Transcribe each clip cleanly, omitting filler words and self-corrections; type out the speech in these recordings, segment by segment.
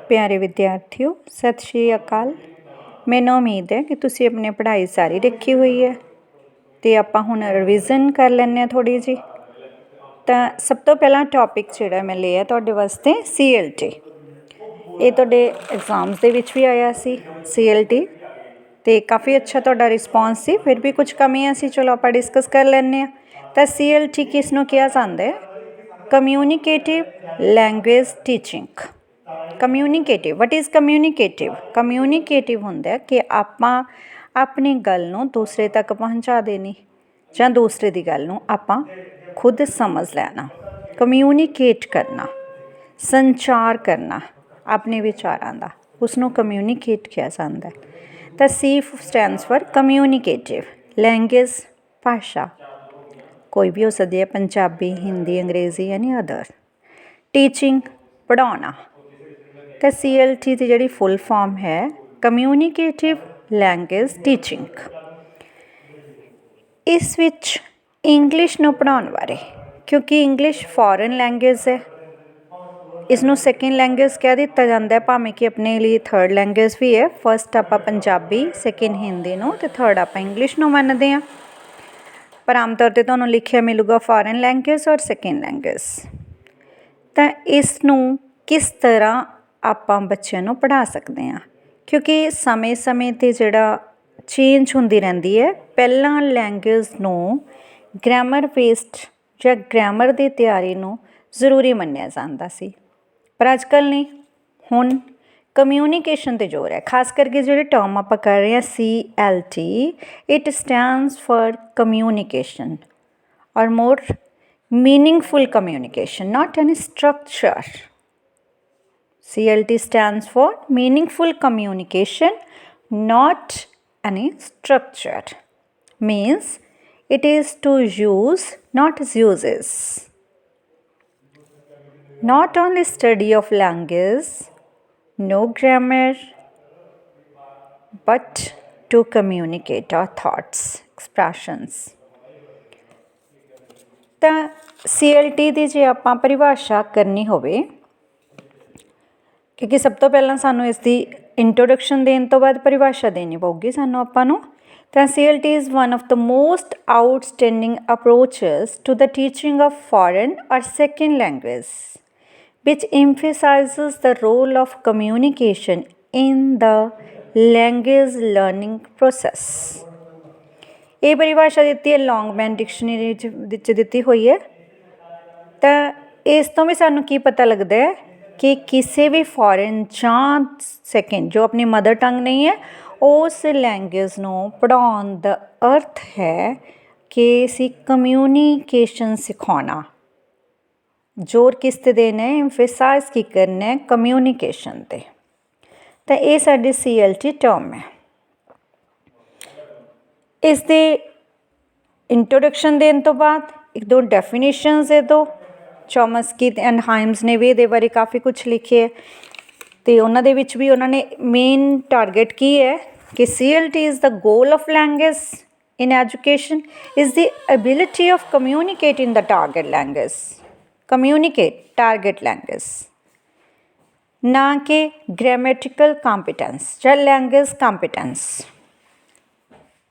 प्यारे विद्यार्थियों सत श्री अकाल। मैनूं उम्मीद है कि तुसीं अपनी पढ़ाई सारी रखी हुई है तो आपां हुण रिविज़न कर लैंदे थोड़ी जी। तो सब तो पहला टॉपिक जिहड़ा मैं लिया तुहाडे वास्ते CLT। ये तुहाडे एग्जाम्स दे विच भी आया सी CLT तो काफ़ी अच्छा तुहाडा रिस्पॉन्स सी। फिर भी कुछ कमियां सी, चलो आपां डिस्कस कर लैंदे आ। तो CLT किस नूं कहा जांदा है? Communicative language teaching. Communicative, what is communicative? Communicative हुंदा कि आपां अपनी गल नूं दूसरे तक पहुँचा देनी जां दूसरे दी गल नूं आपां खुद समझ लैना। कम्यूनीकेट करना, संचार करना अपने विचारां दा, उसनूं कम्यूनीकेट किया जांदा है। तो C स्टैंड्स फॉर कम्यूनीकेटिव। लैंगुएज भाषा कोई भी हो सकती है, पंजाबी, हिंदी, अंग्रेज़ी यानी अदर। टीचिंग पढ़ाना। तो CLT की जिहड़ी फुल फॉर्म है कम्यूनीकेटिव लैंगुएज टीचिंग। इस विच इंग्लिश नूं पढ़ाउण बारे, क्योंकि इंग्लिश फॉरेन लैंगुएज है, इसनूं सैकेंड लैंगुएज कह दिता जाता है, भावें कि अपने लिए थर्ड लैंगुएज भी है। फस्ट आपां पंजाबी, सैकेंड हिंदी नूं ते थर्ड आपां इंग्लिश नूं मनदे हां। पर आम तौर पर तुहानूं लिखिया मिलूगा फॉरेन लैंगुएज और सैकेंड लैंगुएज। तो इसनूं किस तरह आपां बच्चों नूं पढ़ा सकते हैं, क्योंकि समय समय ते जिहड़ा चेंज होंदी रहिंदी है। पहलां लैंगुएज नूं ग्रामर बेस्ड जां ग्रामर दी तैयारी नूं जरूरी मन्निया जांदा सी, पर अजकल नहीं। हुण कम्यूनीकेशन ते जोर है, खास करके जिहड़े टर्म आपां कर रहे हैं CLT, it stands for communication और more meaningful communication, not any structure. CLT stands for meaningful communication, not any structure. Means it is to use, not uses. Not only study of language, no grammar, but to communicate our thoughts, expressions. तो CLT ਦੀ ਜੇ ਆਪਾਂ परिभाषा करनी होवे, क्योंकि सब तो पहला सानू इसकी इंट्रोडक्शन देने तो बाद परिभाषा देनी पऊगी सानू आपां नूं। तो CLT is one of the most outstanding approaches to the teaching of foreign और second language which emphasises the role of communication in the language learning process. ये परिभाषा दी है लॉन्गमैन डिक्शनरी दी हुई है। तो इस तो भी सानू की पता लगता है कि किसी भी फॉरेन जां सैकेंड जो अपनी मदर टंग नहीं है, उस लैंगुएज नूं पढ़ाउण दा अर्थ है कि असीं कम्यूनीकेशन सिखाउणा। जोर किस ते देना है, एम्फेसाइज की करना है, कम्यूनीकेशन ते। तो ये साडी CLT टर्म है। इस दे इंट्रोडक्शन देने तो बाद एक दो डेफिनेशंस दे दो। चॉम्स्की एंड हाइम्स ने भी ये बारे काफ़ी कुछ लिखे है, तो उन्होंने भी उन्होंने मेन टारगेट की है कि CLT is the goal of language in education is the ability of communicate in the target language. Communicate target language, ना कि ग्रामेटिकल कॉम्पिटेंस या लैंग्वेज कॉम्पिटेंस।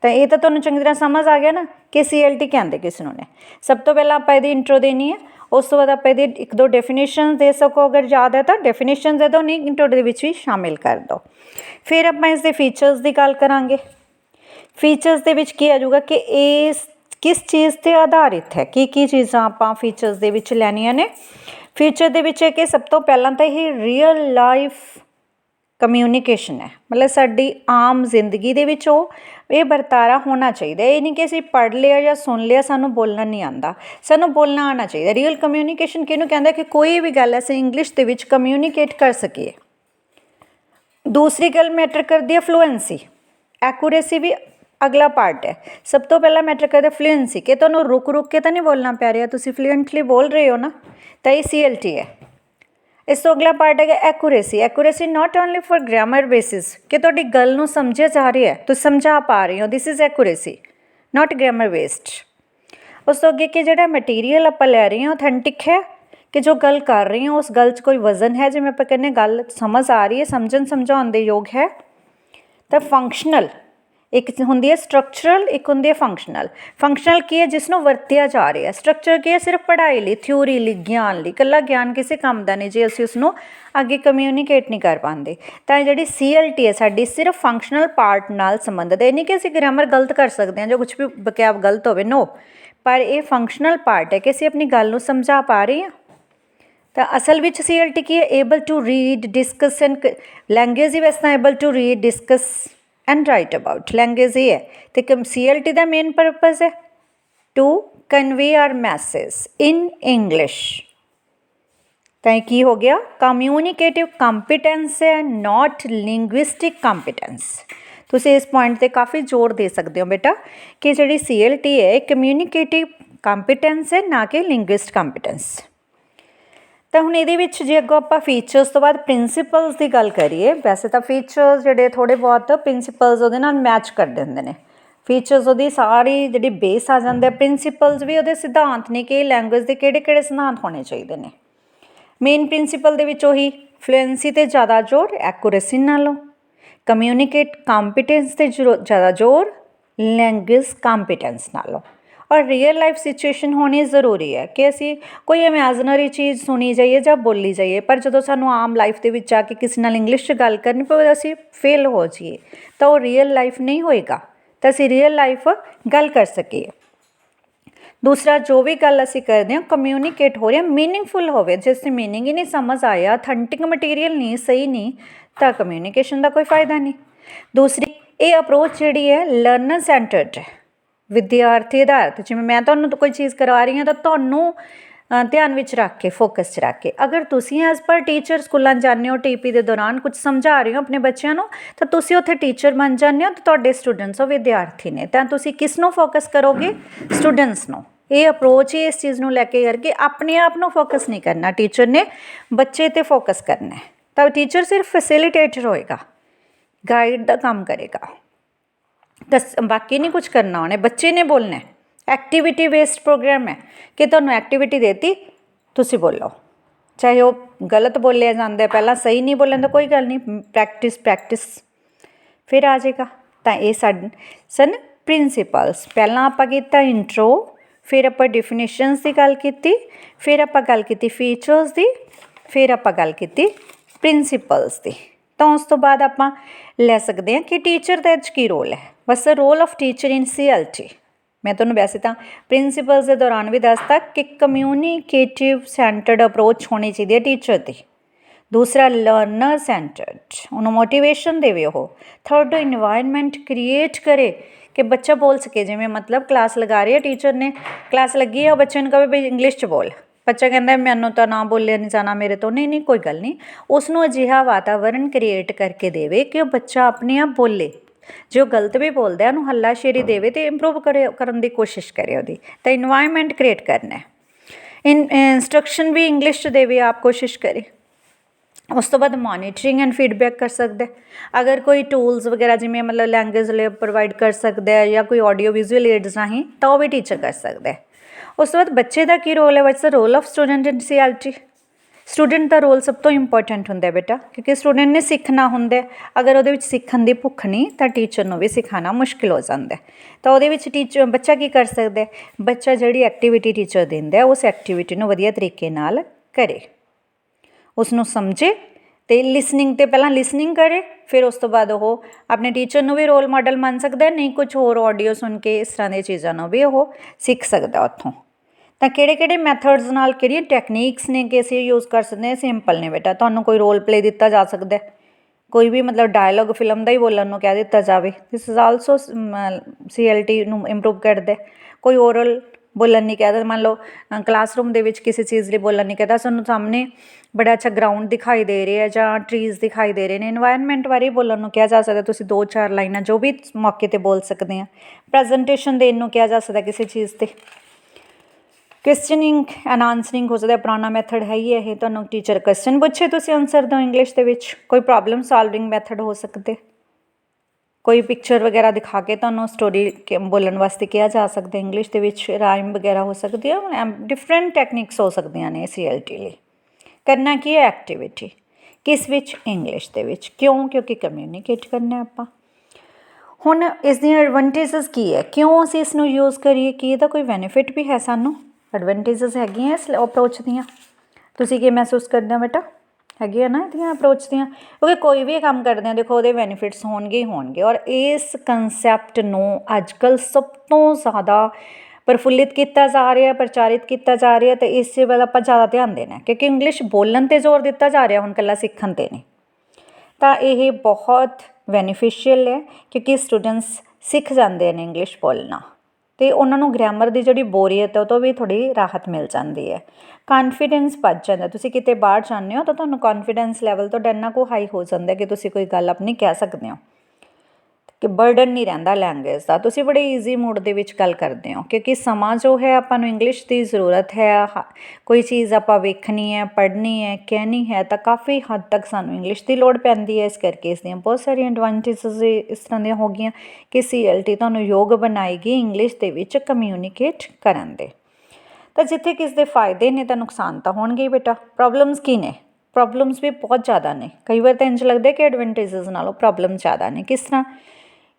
तो ये तो तुहानूं चंगी तरह समझ आ गया ना कि CLT कहते किस नूं ने। सब तो पहला आपां इहदी इंट्रो देनी है, उस तो बाद आप एक दो डेफिनेशन दे सको, अगर याद है तो डेफिनेशन दे दो, नहीं इंट्रो दे विच भी शामिल कर दो। फिर आप इसके फीचर्स की गल करांगे। फीचर्स दे विच की आ जाऊगा कि ये किस चीज़ ते आधारित है, की चीज़ां आपां फीचर्स दे विच लैनियां ने। फीचर दे विच है कि सब तो पहला तो ये रियल लाइफ कम्यूनीकेशन है, मतलब साडी आम जिंदगी दे विच ये बरतारा होना चाहिए। ये नहीं कि असीं पढ़ लिया या सुन लिया सानू बोलना नहीं आता, सानू बोलना आना चाहिए। रियल कम्यूनीकेशन किहनूं कहंदे कि कोई भी गल असीं इंग्लिश दे विच कम्यूनीकेट कर सकीए। दूसरी गल मैटर करती है फ्लुएंसी, एक्यूरेसी भी अगला पार्ट है। सब तो पहला मैटर करता है फ्लुएंसी, कि तुहानूं रुक रुक के तो नहीं बोलना पै रहा, तुसीं फ्लुएंटली बोल रहे हो ना, तो ये CLT है। इस तो अगला पार्ट है accuracy. Accuracy not only for grammar basis, कि तुहाडी गल नूं समझिया जा रही है, तुसीं समझा पा रहे हो, this is accuracy, not grammar based. उस तो अगे कि जिहड़ा मटीरियल आपां लै रहे हैं ऑथेंटिक है, कि जो गल कर रही ਹਾਂ उस गल 'ਚ कोई वजन है, जिवें ਆਪਾਂ ਕਹਿੰਦੇ गल समझ आ रही है, समझण समझाउण ਦੇ योग है। तो फंक्शनल एक होंदी है स्ट्रक्चरल, एक होंदी है फंक्शनल। फंक्शनल की है जिसनों वरत्या जा रहा है, स्ट्रक्चर की है सिर्फ पढ़ाई लिए, थ्योरी लिए, ज्ञान लिए, कला ज्ञान किसी काम का नहीं जे असीं उसनों अगे कम्यूनीकेट नहीं कर पाते। तो जिहड़ी CLT है साडी सिर्फ फंक्शनल पार्ट नाल संबंधित है, नहीं कि असीं ग्रामर गलत कर सकते हैं जो कुछ भी बकैब गलत होवे, नो, पर यह फंक्शनल पार्ट है कि असीं अपनी गल नूं समझा पा रहे हैं। तो असल में CLT की है able to read discuss and language ही वैसे able to read discuss and write about language ये है। तो CLT का मेन पर्पज है to convey our message in English. तो की हो गया कम्यूनीकेटिव कंपिटेंस है, नॉट लिंग्विस्टिक कंपिटेंस। तुम इस पॉइंट पर काफ़ी जोर दे सकते हो बेटा कि जी CLT है कम्यूनीकेटिव कंपिटेंस है, ना कि लिंग्विस्ट कंपिटेंस। तो हुण इहदे विच जे अगों आपां फीचर्स तो बाद प्रिंसीपल्स की गल करिए, वैसे तो फीचर्स जिहड़े थोड़े बहुत प्रिंसीपल्स उहदे नाल मैच कर देंदे ने। फीचर्स उहदी सारी जिहड़ी बेस आ जांदे, प्रिंसीपल्स भी उहदे सिद्धांत ने कि लैंग्वेज के किहड़े-किहड़े सिद्धांत होने चाहिए ने। मेन प्रिंसीपल दे विच ओही फ्लुएंसी ते ज़्यादा जोर एक्यूरेसी नालों, कम्यूनीकेट कंपीटेंस ते ज़्यादा जोर लैंग्वेज कंपीटेंस नालों, और रियल लाइफ सिचुएशन होनी ज़रूरी है कि असी कोई इमेजनरी चीज़ सुनी जाइए या बोली जाइए, पर जो सानू आम लाइफ के विच आके किसी नाल इंग्लिश गल करनी पवे असी फेल हो जाइए तो वो रियल लाइफ नहीं होएगा, तो असी रियल लाइफ गल कर सकीए। दूसरा जो भी गल असी करते हैं कम्यूनीकेट हो रही है मीनिंगफुल होवे, जिसकी मीनिंग ही नहीं समझ आया, अथेंटिक मटीरियल नहीं सही नहीं, तो कम्यूनीकेशन का कोई फायदा नहीं। दूसरी ये अप्रोच जी है लर्नर सेंटर्ड है, विद्यार्थी आधारित। जिवें मैं तुहानूं कोई चीज़ करवा रही हाँ तो तुहानूं ध्यान विच रख के फोकस च रख के, अगर तुसीं एज पर टीचर स्कूलों जाने हो TP के दौरान कुछ समझा रहे हो अपने बच्चों को, तो तुसीं उत्थे टीचर बन जाते हो, तो तुहाडे स्टूडेंट्स वो विद्यार्थी ने, तो तुसीं किस नूं फोकस करोगे, स्टूडेंट्स नूं। ये अप्रोच ही इस चीज़ नूं लैके करके अपने आप नूं फोकस नहीं करना, टीचर ने बच्चे ते फोकस करना है। तो टीचर सिर्फ फैसिलिटेटर होएगा, गाइड का काम करेगा, तो बाकी नहीं कुछ करना, उन्हें बच्चे ने बोलना है। एक्टिविटी बेस्ड प्रोग्राम है कि तुहानूं एक्टिविटी देती तुसीं बोलो, चाहे वो गलत बोलिया जाता है, पहला सही नहीं बोलें तो कोई गल नहीं, प्रैक्टिस प्रैक्टिस फिर आ जाएगा। तो ये सन प्रिंसीपल्स। पहला आपां कीता इंट्रो, फिर आपां डिफिनीशनस की गल की, फिर आपां गल की फीचर्स की, फिर आपां गल की प्रिंसीपल्स की। तो उस तो बाद आपां लै सकते हैं कि टीचर का इस की रोल है। बस role of teacher in CLT मैं तुहानूं वैसे तो प्रिंसीपल्स के दौरान भी दसता कि कम्यूनीकेटिव सेंटर्ड अप्रोच होनी चाहिए टीचर की। दूसरा लर्नर सेंटर्ड, उन्होंने मोटिवेशन देवे हो। थर्ड इन्वायरनमेंट क्रिएट करे कि बच्चा बोल सके, जिवें मतलब क्लास लगा रही है टीचर ने, क्लास लगी है, बच्चे ने कहे भाई इंग्लिश च बोल, बच्चा कहता मैनू तो ना बोलिया नहीं जाना मेरे तो, नहीं कोई गल नहीं, उसनों अजिहा वातावरण क्रिएट करके देवे कि बच्चा अपने आप बोले, जो गलत भी बोलता है उन्होंने हल्लाशेरी देवे तो इंप्रूव करने की कोशिश करे उसकी। तो इन्वायरनमेंट क्रिएट करना है, इंस्ट्रक्शन भी इंग्लिश देवे आप कोशिश करें। उस तो बाद मॉनिटरिंग एंड फीडबैक कर सकते, अगर कोई टूल्स वगैरह जिमें मतलब लैंग्वेज प्रोवाइड कर सकता है या कोई ऑडियो विजुअल एड्स राही तो वह भी टीचर कर सकता है। उस तो बाद बच्चे का की रोल है, what's the role of student in CLT। Student का रोल सब तो इंपोर्टेंट होंगे बेटा, क्योंकि स्टूडेंट ने सीखना होंगे, अगर वो सीखण की भुख नहीं तो टीचर को भी सिखाना मुश्किल हो जाता है। तो वो टीचर बच्चा की कर सकता है, बच्चा जी एक्टिविटी टीचर देंदा है उस एक्टिविटी को वधिया तरीके नाल करे, उसनों समझे, तो लिसनिंग तो पहला लिसनिंग करे, फिर उस तो बाद वो अपने टीचर को भी रोल मॉडल मान सकता है, नहीं कुछ होर ऑडियो सुन के इस तरह की चीज़ों भी वो सीख सकता उत्थों। तो किहड़े मैथड्स नाल किहड़ियां टैक्नीक्स ने कि असीं यूज़ कर सकते हैं, सिंपल ने बेटा, तुहानूं कोई रोल प्ले दिता जा सकता है, कोई भी मतलब डायलॉग फिल्म का ही बोलण नूं कह दिता जाए, दिस इज़ आल्सो CLT नूं इंप्रूव करदा है। कोई ओरल बोलन नहीं कहता, मान लो क्लासरूम दे विच किसी चीज़ लिए बोलन नहीं कहता, सानूं सामने बड़ा अच्छा ग्राउंड दिखाई दे रहा है जां ट्रीज़ दिखाई दे रहे हैं, इन्वायरनमेंट बारे बोलन नूं कहा जा सकता, तुसीं 2-4 लाइनां जो भी मौके पर बोल सकते हैं। प्रैजेंटेशन देण नूं कहा जा सकता किसी चीज़ ते। क्वेश्चनिंग एंड आंसरिंग हो सकता है, पुराना मैथड है ही है, तुहानूं टीचर क्वेश्चन पूछे तुसीं आंसर दो इंग्लिश दे विच, कोई प्रॉब्लम सॉल्विंग मैथड हो सकते। कोई पिक्चर वगैरह दिखा के तुहानूं स्टोरी बोलण वास्ते कहा जा सकदा इंग्लिश दे विच, राइम वगैरह हो सकदी है, डिफरेंट टैक्नीक्स हो सकदियां ने CLT लई। करना की है एक्टिविटी किस विच, इंग्लिश दे विच। क्यों? क्योंकि कम्यूनीकेट करना आपां। हुण इस दी एडवांटेजेस की है, क्यों असीं इसनूं यूज़ करिए, कि इहदा कोई बेनीफिट भी है सानूं, एडवांटेजेस हैगियां इस अप्रोच दियां। तुसीं की महसूस करदे हो बेटा, हैगियां ना इहदियां अप्रोच दियां, क्योंकि कोई भी काम करदे आ देखो ਉਹਦੇ बेनीफिट्स होणगे ही होणगे। और इस कंसैप्ट ਨੂੰ अजकल सब तो ज़्यादा प्रफुल्लित किया जा रहा है, प्रचारित किया जा रहा है, तो इस ਵੱਲ ਆਪਾਂ ज़्यादा ध्यान देना, क्योंकि इंग्लिश बोलण ते जोर दिता जा रहा हुण कल्ला सिੱਖਣ ते नहीं। तो ये बहुत बेनीफिशियल है, क्योंकि स्टूडेंट्स सीख जाते हैं इंग्लिश बोलना, तो उन्होंने ग्रैमर की जी बोरीयत है तो भी थोड़ी राहत मिल जाती है, कॉन्फिडेंस बढ़ जाता। तुसीं किते बाहर जाते हो तो तुहानूं कॉन्फिडेंस लैवल तो इन्ना को हाई हो जाता है कि तुसीं कोई गल अपनी कह सकते हो, कि बर्डन नहीं रहिंदा लैंगुएज का, तुसीं बड़े ईजी मूड दे विच गल करते हो, क्योंकि समा जो है आपां नूं इंग्लिश की जरूरत है। कोई चीज़ आपां वेखनी है, पढ़नी है, कहनी है, तो काफ़ी हद तक सानूं इंग्लिश की लोड़ पैंदी है। इस करके इसदियां बहुत सारियां एडवांटेजिस इस तरह दियां हो गईयां कि CLT तुहानूं योग बनाएगी इंग्लिश दे विच कम्यूनीकेट करन दे। तो जिथे किसी के फायदे ने तो नुकसान तो होणगे ही बेटा। प्रॉब्लम्स की ने? प्रॉब्लम्स भी बहुत ज़्यादा ने, कई बार तो इंज लगता है कि एडवांटेजिस नालों प्रॉब्लम ज़्यादा ने। किस तरह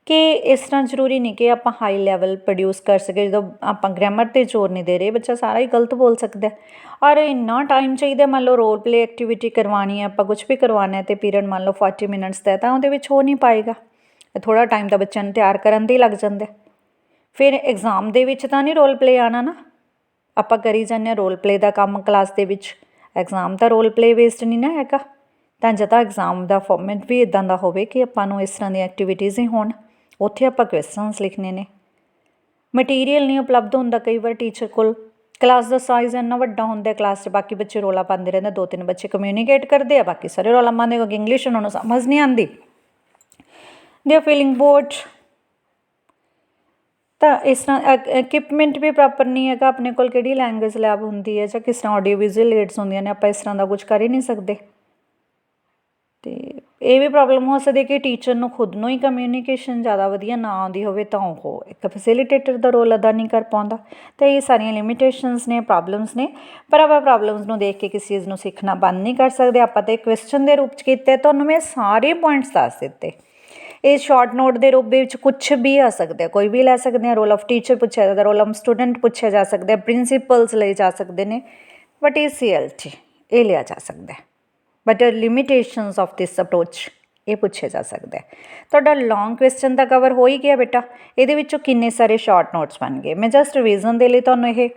कि इस तरह जरूरी नहीं कि आप हाई लैवल प्रोड्यूस कर सके, जो आप ग्रैमर पर जोर नहीं दे रहे, बच्चा सारा ही गलत बोल सकता है। और इन्ना टाइम चाहिए, मान लो रोल प्ले एक्टिविटी करवानी है, आप कुछ भी करवाना है, तो पीरियड मान लो 40 मिनट्स का है, तो वो हो नहीं पाएगा। थोड़ा टाइम तो बच्चों तैयार करन दे लग जाता है। फिर एग्जाम दे विच तो नहीं रोल प्ले आना ना, आप करी जाने रोल प्ले का काम क्लास के विच, एग्जाम तो रोल प्ले बेस्ड नहीं ना हैगा। तो जदा एग्जाम का फॉर्मेट भी इदां दा होवे कि आपां इस तरह दी एक्टिविटीज़ ही होण, उत्थे आपां क्वेश्चनस लिखने ने। मटीरियल नहीं उपलब्ध होंदा कई बार टीचर कोल, क्लास का साइज़ इन्ना वड्डा होंदा है, क्लास बाकी बच्चे रौला पाते रहते, 2-3 बच्चे कम्यूनीकेट करते हैं, बाकी सारे रौला पाते क्योंकि इंग्लिश उन्होंने समझ नहीं आती। They are feeling bored. तो इस तरह इक्विपमेंट भी प्रॉपर नहीं है, अपने कोल किहड़ी लैंग्वेज लैब होंदी है, किस तरह ऑडियो विजुअल एड्स होंदियां ने, आप इस तरह का कुछ कर ही नहीं सकते। तो ये भी प्रॉब्लम हो सकती है कि टीचर नूं खुद नूं ही कम्यूनीकेशन ज़्यादा वधिया ना आउंदी होवे, तो वो एक फैसिलिटेटर का रोल अदा नहीं कर पाउंदा। तो ये सारियां लिमिटेशनस ने, प्रॉब्लम्स ने, पर आप प्रॉब्लम्स नूं देख के किसी चीज़ नूं सीखना बंद नहीं कर सकते। आपां तो क्वेश्चन के रूप च कीता, तुहानूं मैं सारे पॉइंट्स दस दिते। ये शॉर्ट नोट के रूप में कुछ भी आ सकता है, कोई भी लै सकते हैं। रोल ऑफ टीचर पूछा जाता, रोल ऑफ स्टूडेंट पूछा जा सकता है, प्रिंसीपल्स ले जा सकते हैं, बट ये CLT ये लिया जा सकता है। But limitations of this approach ये पूछे जा सकता है। तो लॉन्ग क्वेश्चन तो कवर हो ही गया बेटा, ये किन्ने सारे शॉर्ट नोट्स बन गए। मैं जस्ट रिवीजन के लिए तुहानूं ये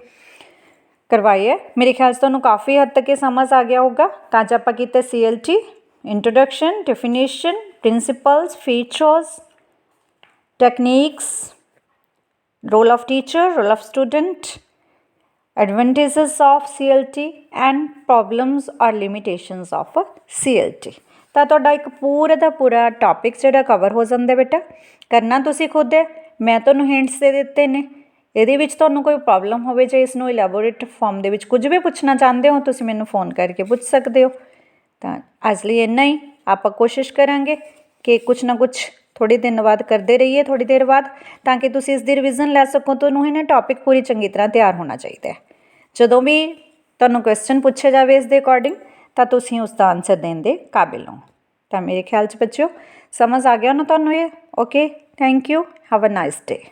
करवाई है, मेरे ख्याल से तुहानूं काफ़ी हद तक ये समझ आ गया होगा। तो अज आपां कीता CLT, introduction, definition, principles, features, techniques, role of teacher, role of student, advantages of CLT and problems और लिमिटेशंस ऑफ CLT। तो तुहाडा एक पूरा का पूरा टॉपिक जिहड़ा कवर हो जाता है बेटा। करना तुसीं खुद है, मैं तुहानूं हिंट्स दे दिते ने। ਇਹਦੇ ਵਿੱਚ ਤੁਹਾਨੂੰ ਕੋਈ प्रॉब्लम ਹੋਵੇ ਜੇ ਇਸ ਨੂੰ ਇਲੈਬੋਰੇਟ ਫਾਰਮ ਦੇ ਵਿੱਚ ਕੁਝ ਵੀ ਪੁੱਛਣਾ ਚਾਹੁੰਦੇ ਹੋ ਤੁਸੀਂ ਮੈਨੂੰ फ़ोन करके पूछ सकते हो। तो अज लिए इन्ना ही, आप कोशिश करांगे कि कुछ ना कुछ थोड़ी दिन बाद करते रहिए, थोड़ी देर बाद, ताकि तुसीं इसकी रिविजन लै सको। तुहानूं इन्हां टॉपिक पूरी चंगी तरह तैयार होना चाहिए। जदों भी तुहानूं क्वेश्चन पूछे जाए इस दे अकॉर्डिंग, तो तुसीं उसका आंसर देने के काबिल हो। तो मेरे ख्याल च बच्चों समझ आ गया ना तुहानूं ये? Okay, thank you, have a nice day.